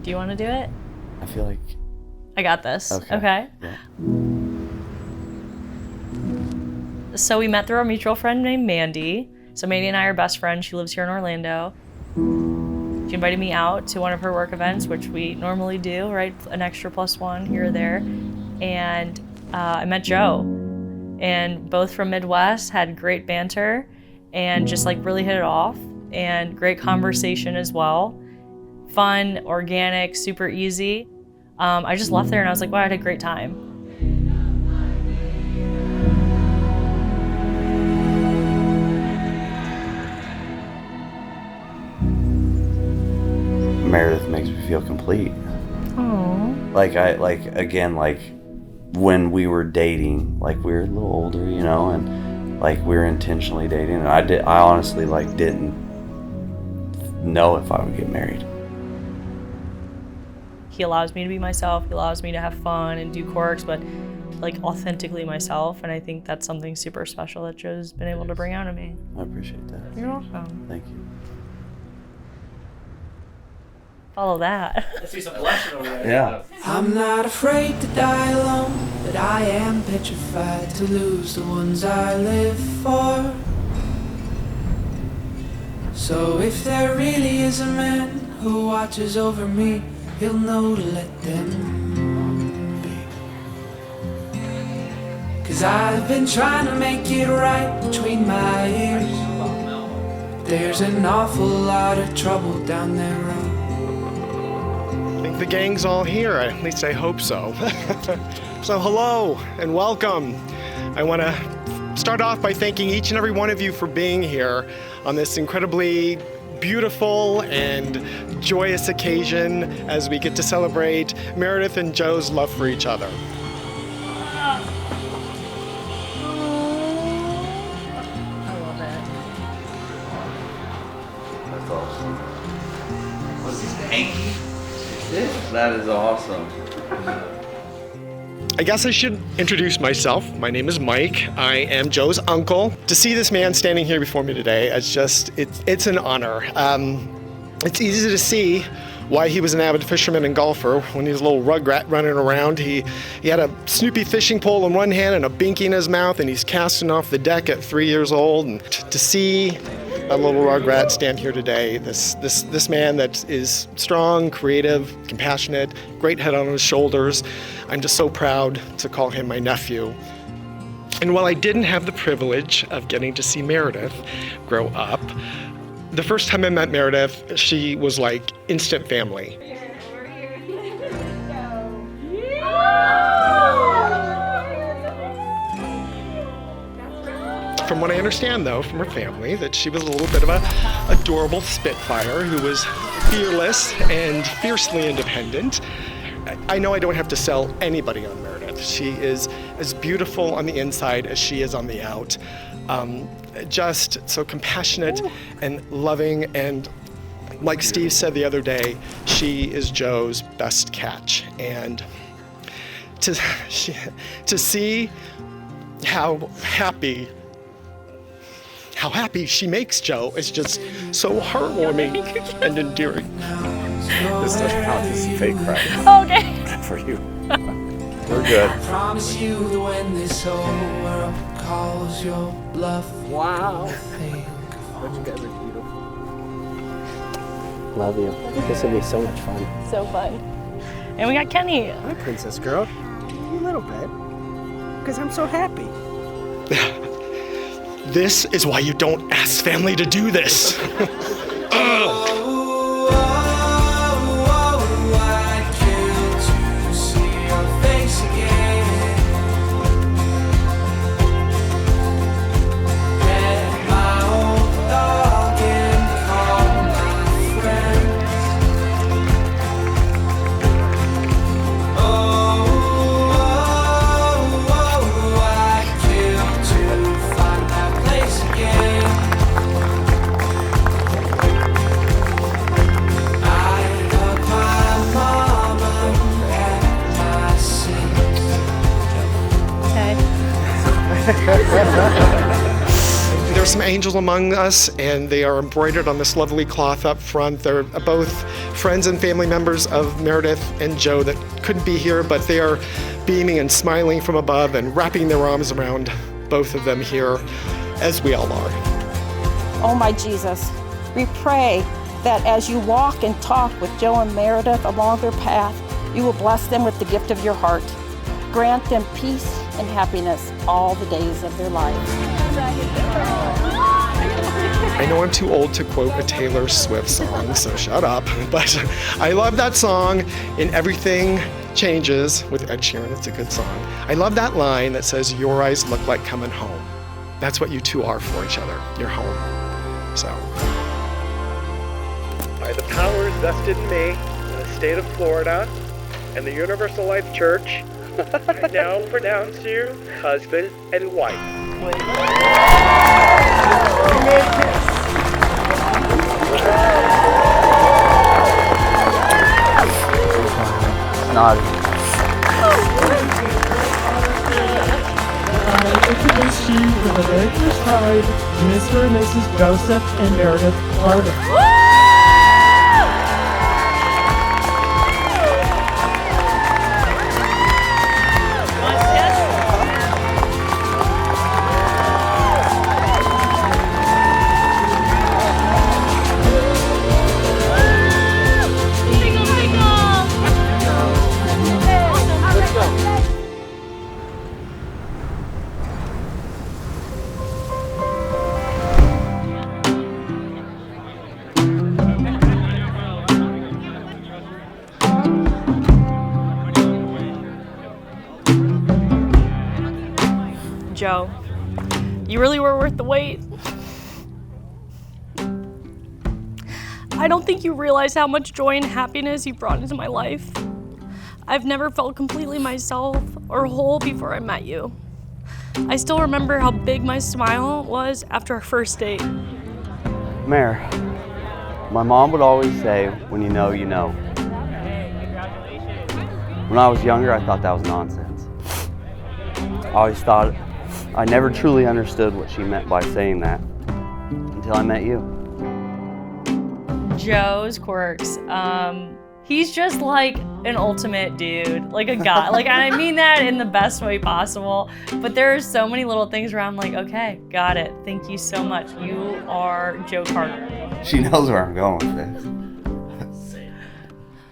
Do you want to do it? I feel like... I got this. Okay. Yeah. So we met through our mutual friend named Mandy. So Mandy and I are best friends. She lives here in Orlando. She invited me out to one of her work events, which we normally do, right? An extra +1 here or there. And I met Joe. And both from Midwest, had great banter and just like really hit it off, and great conversation as well. Fun, organic, super easy. I just left there and I was like, wow, I had a great time. Meredith makes me feel complete. Aww. Like when we were dating, like we were a little older, you know, and like we were intentionally dating, and I honestly like didn't know if I would get married. He allows me to be myself. He allows me to have fun and do quirks, but like authentically myself. And I think that's something super special that Joe's been able to bring out of me. I appreciate that. You're welcome. Thank you. Follow that. I see some blushing over there. Yeah. I'm not afraid to die alone, but I am petrified to lose the ones I live for. So if there really is a man who watches over me, he'll know to let them be. 'Cause I've been trying to make it right between my ears. There's an awful lot of trouble down that road. I think the gang's all here, at least I hope so. So hello and welcome. I want to start off by thanking each and every one of you for being here on this incredibly beautiful and joyous occasion as we get to celebrate Meredith and Joe's love for each other. I love it. That's awesome. What's this, the hanky? That is awesome. I guess I should introduce myself. My name is Mike. I am Joe's uncle. To see this man standing here before me today, it's an honor. It's easy to see why he was an avid fisherman and golfer. When he was a little rugrat running around, he had a Snoopy fishing pole in one hand and a binky in his mouth, and he's casting off the deck at 3 years old. And to see a little rugrat stand here today, this man that is strong, creative, compassionate, great head on his shoulders, I'm just so proud to call him my nephew. And while I didn't have the privilege of getting to see Meredith grow up, the first time I met Meredith, she was like instant family. From what I understand, though, from her family, that she was a little bit of a adorable spitfire who was fearless and fiercely independent. I know I don't have to sell anybody on Meredith. She is as beautiful on the inside as she is on the out. Just so compassionate and loving, and like Steve said the other day, she is Joe's best catch. And to see how happy she makes Joe is just so heartwarming and endearing. This is fake cry Okay. for you. We're good. I promise you that when this whole world calls your bluff, Wow. think But you guys are beautiful. Love you. This will be so much fun. So fun. And we got Kenny. Hi, princess girl. A little bit. Because I'm so happy. This is why you don't ask family to do this. I'd kill to see your face again. Pet my old dog and call my friends. I'd kill to find that place again. I hug my mama and my sins. Okay. There are some angels among us, and they are embroidered on this lovely cloth up front. They're both friends and family members of Meredith and Joe that couldn't be here, but they are beaming and smiling from above and wrapping their arms around both of them here, as we all are. Oh my Jesus, we pray that as you walk and talk with Joe and Meredith along their path, you will bless them with the gift of your heart. Grant them peace and happiness all the days of their lives. I know I'm too old to quote a Taylor Swift song, so shut up, but I love that song, and Everything Changes with Ed Sheeran. It's a good song. I love that line that says, "Your eyes look like coming home." That's what you two are for each other. You're home. So. By the powers vested in me in the state of Florida and the Universal Life Church, I now pronounce you husband and wife. Not. I introduce you for the very first time, Mr. and Mrs. Joseph and Meredith Carter. Joe, you really were worth the wait. I don't think you realize how much joy and happiness you brought into my life. I've never felt completely myself or whole before I met you. I still remember how big my smile was after our first date. Mare, my mom would always say, when you know, you know. When I was younger, I thought that was nonsense. I always thought I never truly understood what she meant by saying that until I met you. Joe's quirks. He's just like an ultimate dude, like a guy. Like, and I mean that in the best way possible. But there are so many little things where I'm like, okay, got it. Thank you so much. You are Joe Carter. She knows where I'm going with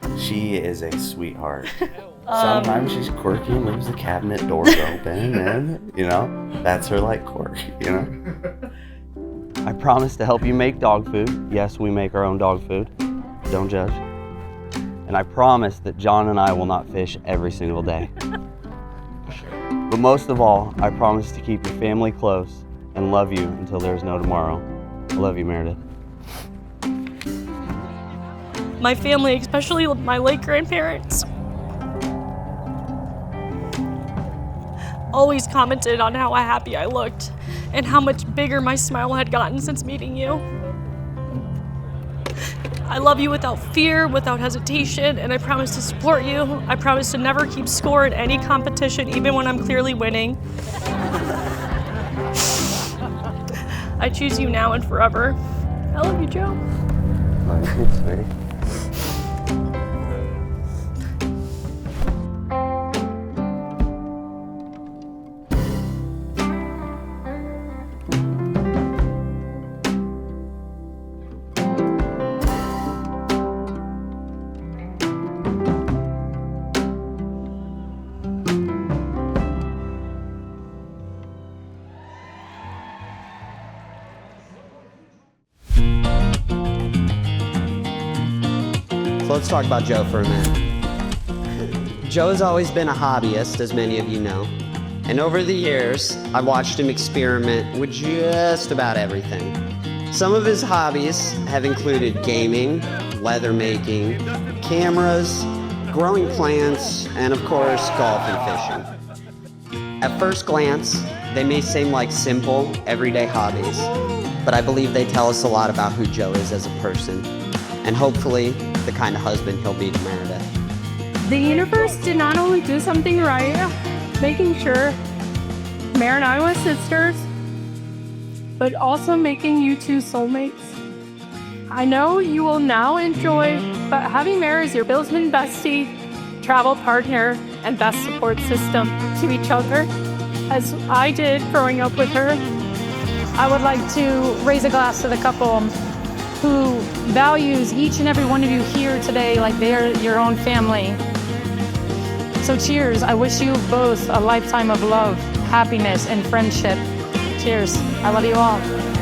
this. She is a sweetheart. Sometimes she's quirky and leaves the cabinet doors open, and, you know, that's her, like, quirk, you know? I promise to help you make dog food. Yes, we make our own dog food. Don't judge. And I promise that John and I will not fish every single day. But most of all, I promise to keep your family close and love you until there's no tomorrow. I love you, Meredith. My family, especially my late grandparents, always commented on how happy I looked and how much bigger my smile had gotten since meeting you. I love you without fear, without hesitation, and I promise to support you. I promise to never keep score in any competition, even when I'm clearly winning. I choose you now and forever. I love you, Joe. Love you, sweetie. Let's talk about Joe for a minute. Joe has always been a hobbyist, as many of you know. And over the years, I've watched him experiment with just about everything. Some of his hobbies have included gaming, leather making, cameras, growing plants, and of course, golf and fishing. At first glance, they may seem like simple, everyday hobbies, but I believe they tell us a lot about who Joe is as a person, and hopefully, the kind of husband he'll be to Meredith. The universe did not only do something right, making sure Mare and I were sisters, but also making you two soulmates. I know you will now enjoy, but having Mary as your businessman bestie, travel partner, and best support system to each other, as I did growing up with her. I would like to raise a glass to the couple who values each and every one of you here today like they're your own family. So cheers. I wish you both a lifetime of love, happiness, and friendship. Cheers. I love you all.